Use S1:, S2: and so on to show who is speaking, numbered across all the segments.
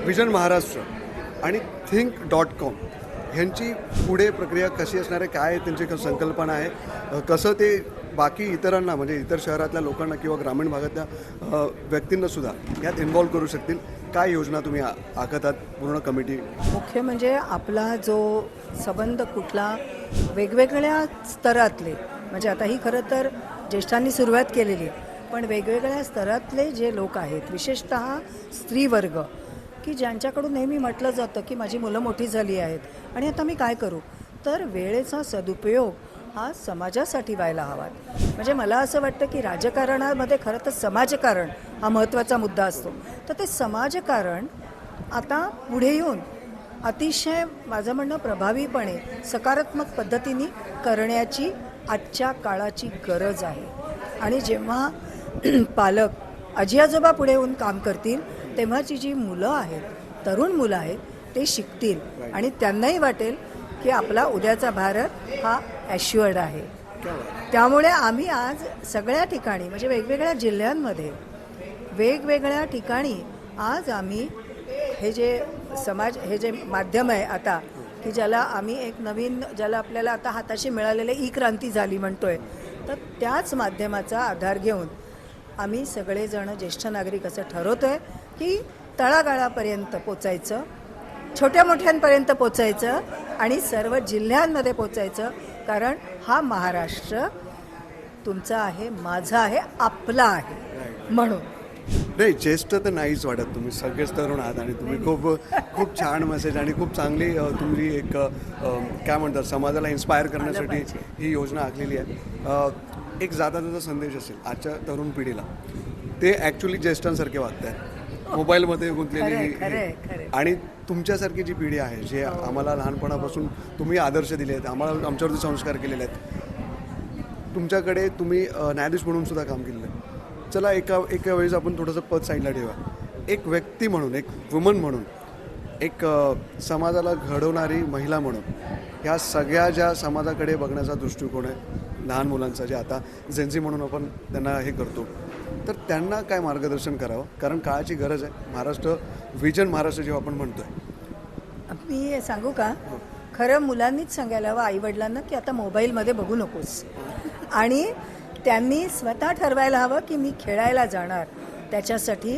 S1: Vision Maharashtra आणि think.com ह्यांची पुढे प्रक्रिया कशी असणार आहे, काय त्यांची संकल्पना आहे, कसं ते बाकी इतरांना म्हणजे इतर शहरातल्या लोकांना किंवा ग्रामीण भागातल्या व्यक्तींनासुद्धा यात इन्व्हॉल्व करू शकतील, काय योजना तुम्ही आखतात पूर्ण कमिटी?
S2: मुख्य म्हणजे आपला जो संबंध कुठला वेगवेगळ्या स्तरातले म्हणजे आता ही खरं तर ज्येष्ठांनी सुरुवात केलेली आहे, पण वेगवेगळ्या स्तरातले जे लोक आहेत विशेषतः स्त्रीवर्ग की ज्यांच्याकडून नेहमी म्हटलं जातं की माझी मुलं मोठी झाली आहेत आणि आता मी काय करू, तर वेळेचा सदुपयोग हा समाजासाठी व्हायला हवा. म्हणजे मला असं वाटतं की राजकारणामध्ये खरं तर समाजकारण हा महत्त्वाचा मुद्दा असतो. तर ते समाजकारण आता पुढे येऊन अतिशय माझं म्हणणं प्रभावीपणे सकारात्मक पद्धतीने करण्याची आजच्या काळाची गरज आहे. आणि जेव्हा पालक आजी आजोबा पुढे येऊन काम करतील तेव्हाची जी मुलं आहेत, तरुण मुलं आहेत, ते शिकतील आणि त्यांनाही वाटेल की आपला उद्याचा भारत हा ॲश्युअर्ड आहे. त्यामुळे आम्ही आज सगळ्या ठिकाणी म्हणजे वेगवेगळ्या जिल्ह्यांमध्ये वेगवेगळ्या ठिकाणी आज आम्ही हे जे माध्यम आहे आता की ज्याला आम्ही एक नवीन ज्याला आपल्याला आता हाताशी मिळालेले ई क्रांती झाली म्हणतोय, तर त्याच माध्यमाचा आधार घेऊन आम्ही सगळेजण ज्येष्ठ नागरिक असं ठरवतोय की तळागाळापर्यंत पोचायचं, छोट्या मोठ्यांपर्यंत पोचायचं आणि सर्व जिल्ह्यांमध्ये पोचायचं. कारण हा महाराष्ट्र तुमचा आहे, माझा आहे, आपला आहे. म्हणून
S1: नाही, ज्येष्ठ तर नाहीच वाटत, तुम्ही सगळेच तरुण आहात आणि तुम्ही खूप छान मेसेज आणि खूप चांगली तुम्ही एक काय म्हणतात समाजाला इन्स्पायर करण्यासाठी ही योजना आखलेली आहे. एक जाता जाता संदेश असेल आजच्या तरुण पिढीला, ते ॲक्च्युली ज्येष्ठांसारखे वागत आहेत, मोबाईलमध्ये गुंतलेली, आणि तुमच्यासारखी जी पिढी आहे जे आम्हाला लहानपणापासून तुम्ही आदर्श दिले आहेत, आम्हाला आमच्यावरती संस्कार केलेले आहेत, तुमच्याकडे तुम्ही न्यायाधीश म्हणून सुद्धा काम केलेलं आहे. चला एका वेळेस आपण थोडंसं पद साईडला ठेवा. एक व्यक्ती म्हणून, एक वुमन म्हणून, एक समाजाला घडवणारी महिला म्हणून, ह्या सगळ्या ज्या समाजाकडे बघण्याचा दृष्टिकोन आहे लहान मुलांचा, जे आता जेन्झी म्हणून आपण त्यांना हे करतो, तर त्यांना काय मार्गदर्शन करावं, कारण काळाची गरज आहे. महाराष्ट्र विजन महाराष्ट्र जेव्हा आपण म्हणतोय,
S2: मी सांगू का, खरं मुलांनीच सांगायला हवं आईवडिलांना की आता मोबाईलमध्ये बघू नकोस, आणि त्यांनी स्वतः ठरवायला हवं की मी खेळायला जाणार. त्याच्यासाठी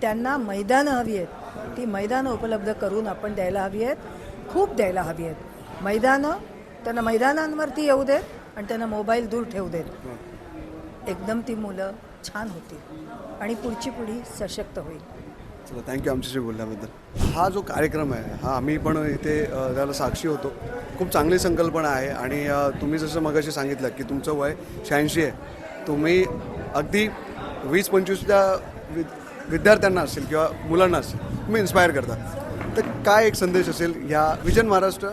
S2: त्यांना मैदानं हवी आहेत, ती मैदानं उपलब्ध करून आपण द्यायला हवी आहेत, खूप द्यायला हवी आहेत. मैदानं त्यांना मैदानांवरती येऊ देत आणि त्यांना मोबाईल दूर ठेवू देत. एकदम ती मुलं छान होतील आणि पुढची पिढी सशक्त होईल.
S1: चला, थँक्यू आमच्याशी बोलल्याबद्दल. हा जो कार्यक्रम आहे हा आम्ही पण इथे त्याला साक्षी होतो. खूप चांगली संकल्पना आहे आणि तुम्ही जसं मगाशी सांगितलं की तुमचं वय 86 आहे, तुम्ही अगदी 20-25 विद्यार्थ्यांना असेल किंवा मुलांना असेल तुम्ही इन्स्पायर करता, तर काय एक संदेश असेल या विजन महाराष्ट्र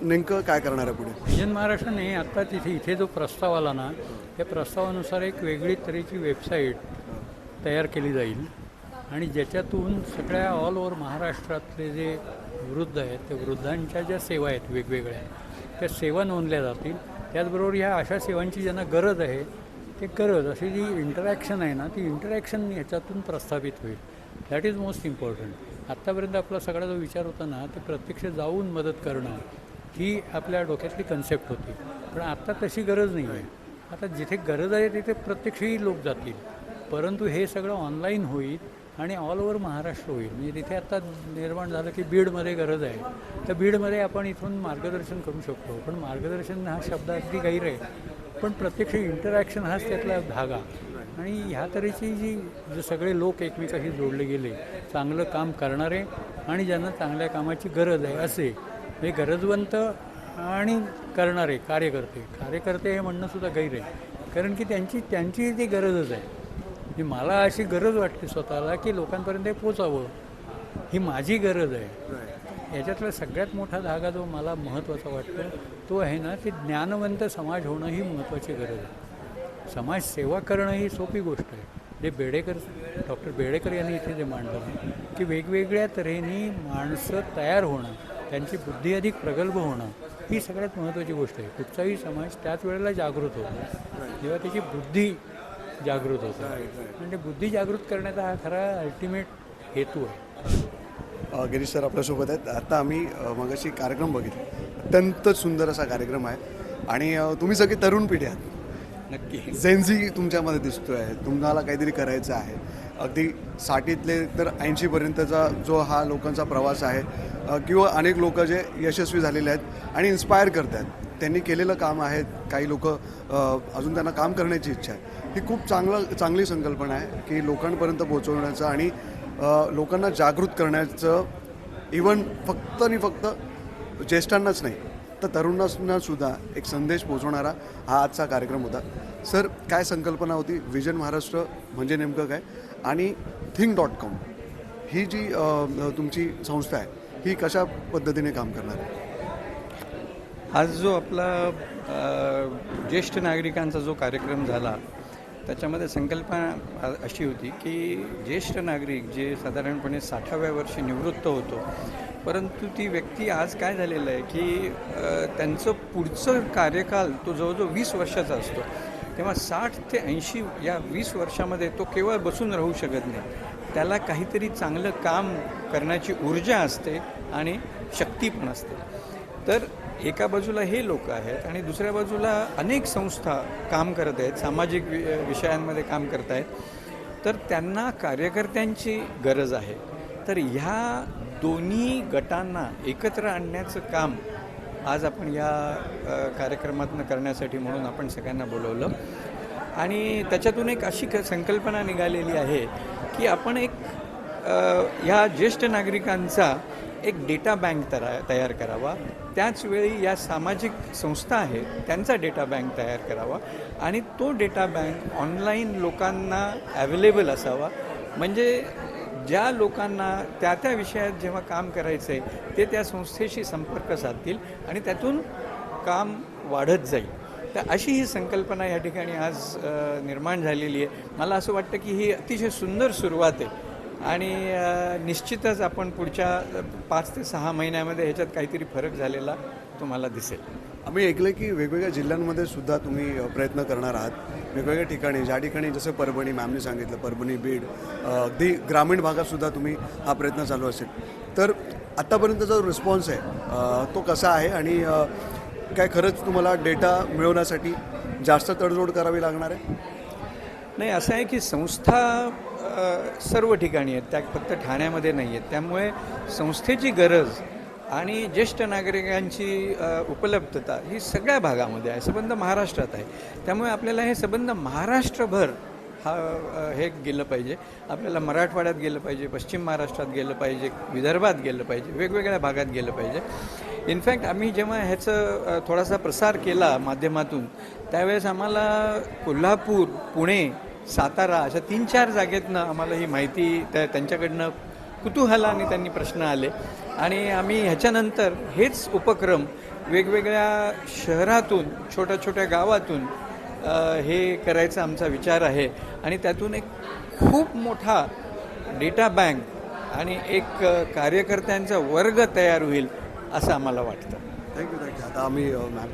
S1: नेमकं काय करणार आहे पुढे?
S3: विजन महाराष्ट्राने आत्ता इथे जो प्रस्ताव आला ना, त्या प्रस्तावानुसार एक वेगळी तऱ्हेची वेबसाईट तयार केली जाईल आणि ज्याच्यातून सगळ्या ऑल ओव्हर महाराष्ट्रातले जे वृद्ध आहेत त्या वृद्धांच्या ज्या सेवा आहेत वेगवेगळ्या, त्या सेवा नोंदल्या जातील. त्याचबरोबर ह्या अशा सेवांची ज्यांना गरज आहे ते अशी जी इंटरॅक्शन आहे ना, ती इंटरॅक्शन याच्यातून प्रस्थापित होईल. That is most important. आत्तापर्यंत आपला सगळा जो विचार होता ना, ते प्रत्यक्ष जाऊन मदत करणं ही आपल्या डोक्यातली कन्सेप्ट होती, पण आत्ता तशी गरज नाही आहे. आता जिथे गरज आहे तिथे प्रत्यक्षही लोक जातील, परंतु हे सगळं ऑनलाईन होईल आणि ऑल ओव्हर महाराष्ट्र होईल. म्हणजे तिथे आत्ता निर्माण झालं की बीडमध्ये गरज आहे, तर बीडमध्ये आपण इथून मार्गदर्शन करू शकतो. पण मार्गदर्शन हा शब्द अगदी गैर आहे, पण प्रत्यक्ष इंटरॅक्शन हाच त्यातला धागा. आणि ह्या तऱ्हेची जे सगळे लोक एकमेकाशी जोडले गेले, चांगलं काम करणारे आणि ज्यांना चांगल्या कामाची गरज आहे असे हे गरजवंत आणि करणारे कार्यकर्ते हे म्हणणंसुद्धा गैर आहे, कारण की त्यांची ती गरजच आहे. की मला अशी गरज वाटते स्वतःला की लोकांपर्यंत हे पोचावं, ही माझी गरज आहे. याच्यातला सगळ्यात मोठा धागा जो मला महत्त्वाचा वाटतो तो आहे ना, की ज्ञानवंत समाज होणं ही महत्त्वाची गरज आहे. समाजसेवा करणं ही सोपी गोष्ट आहे. जे डॉक्टर बेडेकर यांनी इथे जे मांडलं की वेगवेगळ्या तऱ्हेने माणसं तयार होणं, त्यांची बुद्धी अधिक प्रगल्भ होणं ही सगळ्यात महत्त्वाची गोष्ट आहे. कुठचाही समाज त्याच वेळेला जागृत होतो जेव्हा त्याची बुद्धी जागृत होतं. म्हणजे बुद्धी जागृत करण्याचा हा खरा अल्टिमेट हेतू आहे.
S1: गिरीश सर आपल्यासोबत आहेत. आता आम्ही मगाशी कार्यक्रम बघितला, अत्यंत सुंदर असा कार्यक्रम आहे आणि तुम्ही सगळी तरुण पिढी आहात.
S4: नक्की
S1: जेन्झी तुमच्यामध्ये दिसतो आहे, तुम्हाला काहीतरी करायचं आहे. अगदी 60तले तर 80पर्यंतचा जो हा लोकांचा प्रवास आहे किंवा अनेक लोक जे यशस्वी झालेले आहेत आणि इन्स्पायर करत आहेत, त्यांनी केलेलं काम आहे. काही लोक अजून त्यांना काम करण्याची इच्छा आहे. ही खूप चांगली संकल्पना आहे की लोकांपर्यंत पोहोचवण्याचं आणि लोकांना जागृत करण्याचं. इवन फक्त आणि फक्त ज्येष्ठांनाच नाही तर तरुणांना सुद्धा एक संदेश पोहोचवणारा हा आजचा कार्यक्रम होता. सर, काय संकल्पना होती? विजन महाराष्ट्र म्हणजे नेमकं काय? आणि think.com ही जी तुमची संस्था आहे, ही कशा पद्धतीने काम करणार आहे?
S4: आज जो आपला ज्येष्ठ नागरिकांचा जो कार्यक्रम झाला त्याच्यामध्ये संकल्पना अशी होती की ज्येष्ठ नागरिक जे साधारणपणे 60व्या वर्षी निवृत्त होतो, परंतु ती व्यक्ती आज काय झालेलं आहे की त्यांचं पुढचं कार्यकाल तो जवळजवळ 20 वर्षाचा असतो. तेव्हा 60 ते 80 या 20 वर्षामध्ये तो केवळ बसून राहू शकत नाही. त्याला काहीतरी चांगलं काम करण्याची ऊर्जा असते आणि शक्ती पण असते. तर एका बाजूला हे लोक आहेत आणि दुसऱ्या बाजूला अनेक संस्था काम करत आहेत, सामाजिक विषयांमध्ये काम करत आहेत. तर त्यांना कार्यकर्त्यांची गरज आहे. तर ह्या दोन्ही गटांना एकत्र आणण्याचं काम आज आपण या कार्यक्रमातून करण्यासाठी म्हणून आपण सगळ्यांना बोलवलं. आणि त्याच्यातून एक अशी संकल्पना निघालेली आहे की आपण एक ह्या ज्येष्ठ नागरिकांचा एक डेटा बँक तयार करावा. त्याचवेळी या सामाजिक संस्था आहेत त्यांचा डेटा बँक तयार करावा आणि तो डेटा बँक ऑनलाईन लोकांना ॲवेलेबल असावा. म्हणजे ज्या लोकांना त्या त्या विषयात जेव्हा काम करायचं आहे ते त्या संस्थेशी संपर्क साधतील आणि त्यातून काम वाढत जाईल. तर अशी ही संकल्पना या ठिकाणी आज निर्माण झालेली आहे. मला असं वाटतं की ही अतिशय सुंदर सुरुवात आहे आणि निश्चितच आपण पुढच्या 5 ते 6 महिन्यामध्ये ह्याच्यात काहीतरी फरक झालेला तुम्हाला दिसेल.
S1: आम्ही ऐकलं की वेगवेगळ्या जिल्ह्यांमध्ये सुद्धा तुम्ही प्रयत्न करणार आहात. वेगवेगळ्या ठिकाणी, ज्या ठिकाणी जसं परभणी, मॅमने सांगितलं, परभणी, बीड, अगदी ग्रामीण भागातसुद्धा तुम्ही हा प्रयत्न चालू असेल. तर आत्तापर्यंतचा जो रिस्पॉन्स आहे तो कसा आहे आणि काय खरंच तुम्हाला डेटा मिळवण्यासाठी जास्त तडजोड करावी लागणार आहे?
S4: नाही, असं आहे की संस्था सर्व ठिकाणी आहेत, त्या फक्त ठाण्यामध्ये नाही आहेत. त्यामुळे संस्थेची गरज आणि ज्येष्ठ नागरिकांची उपलब्धता ही सगळ्या भागामध्ये आहे, संबंध महाराष्ट्रात आहे. त्यामुळे आपल्याला हे संबंध महाराष्ट्रभर हे गेलं पाहिजे. आपल्याला मराठवाड्यात गेलं पाहिजे, पश्चिम महाराष्ट्रात गेलं पाहिजे, विदर्भात गेलं पाहिजे, वेगवेगळ्या भागात गेलं पाहिजे. इनफॅक्ट आम्ही जेव्हा ह्याचं थोडासा प्रसार केला माध्यमातून त्यावेळेस आम्हाला कोल्हापूर, पुणे, सातारा अशा 3-4 जागेतनं आम्हाला ही माहिती त्यांच्याकडनं कुतूहलाने त्यांनी प्रश्न आले आणि आम्ही ह्याच्यानंतर हेच उपक्रम वेगवेगळ्या शहरातून, छोट्या छोट्या गावातून हे करायचा आमचा विचार आहे आणि त्यातून एक खूप मोठा डेटा बँक आणि एक कार्यकर्त्यांचा वर्ग तयार होईल असं आम्हाला वाटतं.
S1: थँक्यू. आता आम्ही मॅम